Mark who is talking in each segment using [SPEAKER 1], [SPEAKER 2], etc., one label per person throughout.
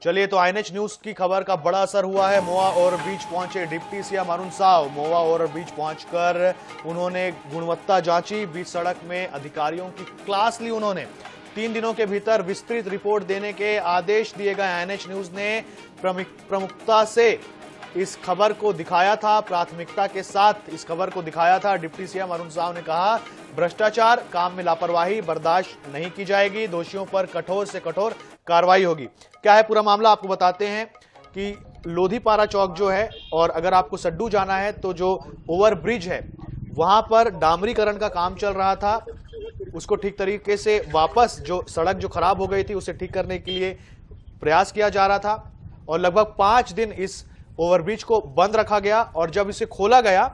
[SPEAKER 1] चलिए तो INH news की खबर का बड़ा असर हुआ है। महुआ ओवरब्रिज पहुंचे डिप्टी सीएम अरुण साव। महुआ ओवरब्रिज पहुंचकर उन्होंने गुणवत्ता जांची, बीच सड़क में अधिकारियों की क्लास ली। उन्होंने 3 दिनों के भीतर विस्तृत रिपोर्ट देने के आदेश दिए गए। आईएनएच न्यूज ने प्रमुखता से इस खबर को दिखाया था, प्राथमिकता के साथ इस खबर को दिखाया था। डिप्टी सीएम अरुण साव ने कहा, भ्रष्टाचार, काम में लापरवाही बर्दाश्त नहीं की जाएगी, दोषियों पर कठोर से कठोर कार्रवाई होगी। क्या है पूरा मामला, आपको बताते हैं कि लोधीपारा चौक जो है, और अगर आपको सड्डू जाना है तो जो ओवरब्रिज है वहां पर डामरीकरण का काम चल रहा था। उसको ठीक तरीके से वापस जो सड़क जो खराब हो गई थी उसे ठीक करने के लिए प्रयास किया जा रहा था, और लगभग 5 दिन इस ओवरब्रिज को बंद रखा गया। और जब इसे खोला गया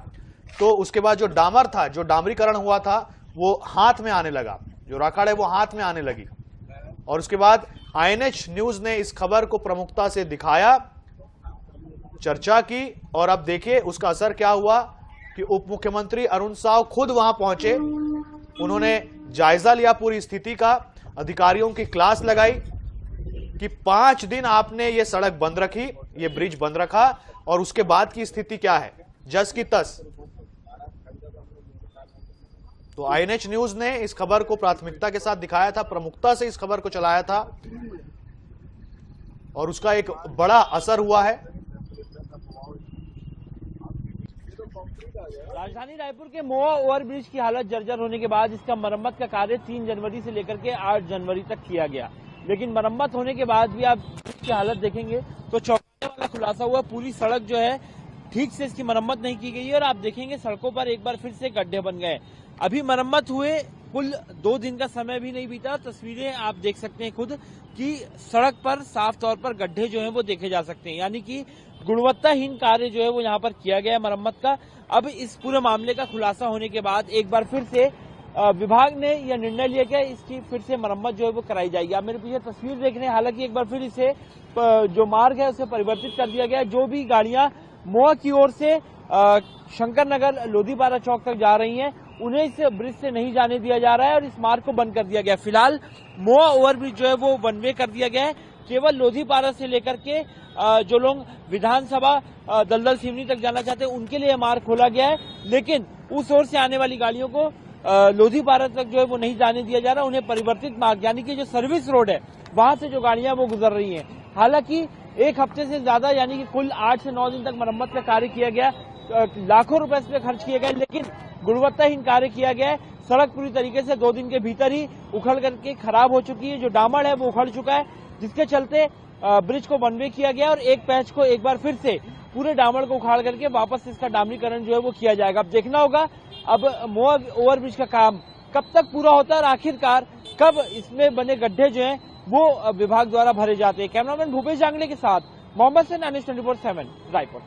[SPEAKER 1] तो उसके बाद जो डामर था, जो डामरीकरण हुआ था, वो हाथ में आने लगा, जो राखाड़ है वो हाथ में आने लगी। और उसके बाद आईएनएच न्यूज ने इस खबर को प्रमुखता से दिखाया, चर्चा की, और अब देखिए उसका असर क्या हुआ कि उप मुख्यमंत्री अरुण साव खुद वहां पहुंचे। उन्होंने जायजा लिया पूरी स्थिति का, अधिकारियों की क्लास लगाई कि 5 दिन आपने ये सड़क बंद रखी, ये ब्रिज बंद रखा, और उसके बाद की स्थिति क्या है, जस की तस। तो आईएनएच न्यूज ने इस खबर को प्राथमिकता के साथ दिखाया था, प्रमुखता से इस खबर को चलाया था, और उसका एक बड़ा असर हुआ है।
[SPEAKER 2] राजधानी रायपुर के महुआ ओवरब्रिज की हालत जर्जर होने के बाद इसका मरम्मत का कार्य 3 जनवरी से लेकर के 8 जनवरी तक किया गया। लेकिन मरम्मत होने के बाद भी आप इसकी हालत देखेंगे तो चौंकाने वाला खुलासा हुआ। पूरी सड़क जो है ठीक से इसकी मरम्मत नहीं की गई है, और आप देखेंगे सड़कों पर एक बार फिर से गड्ढे बन गए। अभी मरम्मत हुए कुल 2 दिन का समय भी नहीं बीता। तस्वीरें आप देख सकते हैं खुद कि सड़क पर साफ तौर पर गड्ढे जो हैं वो देखे जा सकते हैं, यानी कि गुणवत्ताहीन कार्य जो है वो यहाँ पर किया गया है मरम्मत का। अब इस पूरे मामले का खुलासा होने के बाद एक बार फिर से विभाग ने यह निर्णय लिया कि इसकी फिर से मरम्मत जो है वो कराई जाएगी। आप मेरे पीछे तस्वीर देख रहे हैं, हालांकि एक बार फिर इसे जो मार्ग है उसे परिवर्तित कर दिया गया। जो भी गाड़ियां महुआ की ओर से शंकर नगर लोधीपारा चौक तक जा रही हैं, उन्हें इस ब्रिज से नहीं जाने दिया जा रहा है, और इस मार्ग को बंद कर दिया गया। फिलहाल महुआ ओवरब्रिज जो है वो 1 वे कर दिया गया है। केवल लोधीपारा से लेकर के जो लोग विधानसभा दलदल सिवनी तक जाना चाहते हैं उनके लिए मार्ग खोला गया है, लेकिन उस ओर से आने वाली गाड़ियों को लोधीपारा तक जो है वो नहीं जाने दिया जा रहा। उन्हें परिवर्तित मार्ग, यानी कि जो सर्विस रोड है वहां से जो गाड़ियां वो गुजर रही हैं। हालांकि 1 हफ्ते से ज्यादा, यानी कि कुल 8 से 9 दिन तक मरम्मत का कार्य किया गया, लाखों रुपए इस पे खर्च किए गए, लेकिन गुणवत्ताहीन कार्य किया गया है। सड़क पूरी तरीके से 2 दिन के भीतर ही उखड़ करके खराब हो चुकी है। जो डामर है वो उखड़ चुका है, जिसके चलते ब्रिज को 1 वे किया गया, और एक पैच को एक बार फिर से पूरे डामर को उखाड़ करके वापस इसका डामरीकरण जो है वो किया जाएगा। अब देखना होगा अब महुआ ओवरब्रिज का काम कब तक पूरा होता है, और आखिरकार कब इसमें बने गड्ढे जो हैं वो विभाग द्वारा भरे जाते हैं। कैमरामैन भूपेश जांगले के साथ मोहम्मद से 24/7 रायपुर।